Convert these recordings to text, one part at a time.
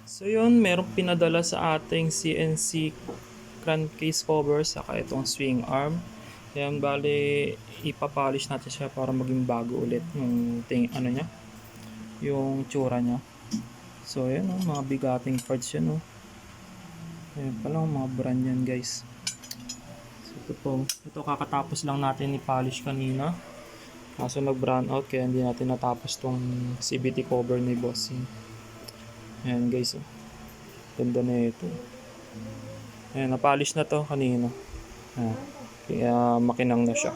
So yun, merong pinadala sa ating CNC crankcase cover saka itong swing arm. Yan, bali ipapolish natin siya para maging bago ulit yung ano niya, yung tsura niya. So yan, mga bigating parts yan. Ayan pa lang mga brand yan, guys. So ito kakatapos lang natin i-polish kanina. Kaso nag-brown out kaya hindi natin natapos tong CVT cover ni Bossing. Ayan guys, ganda na ito. Ayan, na-polish na to kanina. Ayan. Kaya makinang na siya.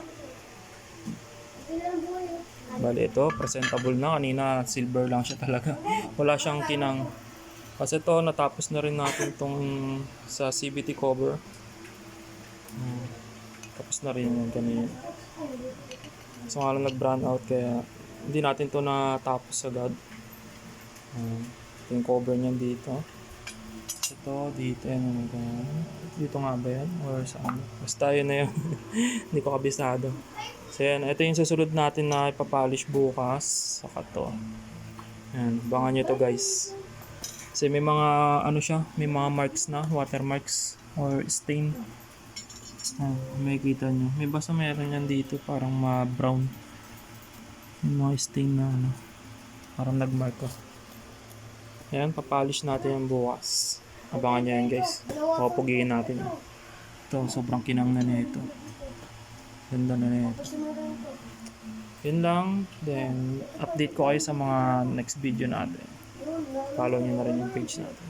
Bali ito, presentable na. Kanina silver lang siya talaga. Wala siyang kinang. Kasi ito, natapos na rin natin tong sa CVT cover. Tapos na rin yung kanina. So nga lang nag-brown out kaya hindi natin to natapos agad. Ito yung cover niyan dito. Ito, dito yan. Dito nga ba yan? Or saan? Basta yun na yun. Hindi ko kabisado. So yan, ito yung susunod natin na ipapolish bukas. Saka to. Yan, abangan nyo to guys. Kasi may mga ano siya, may mga marks na, watermarks or stain. May kita nyo. May basta meron yan dito parang ma-brown. May mga stain na ano. Parang nagmark ko. Yan, papolish natin yung bukas. Abangan nyo yan guys. Papugiin natin. Ito, sobrang kinang na nito. Ganda na nito. Yun lang. Then, update ko kayo sa mga next video natin. Follow nyo na rin yung page natin.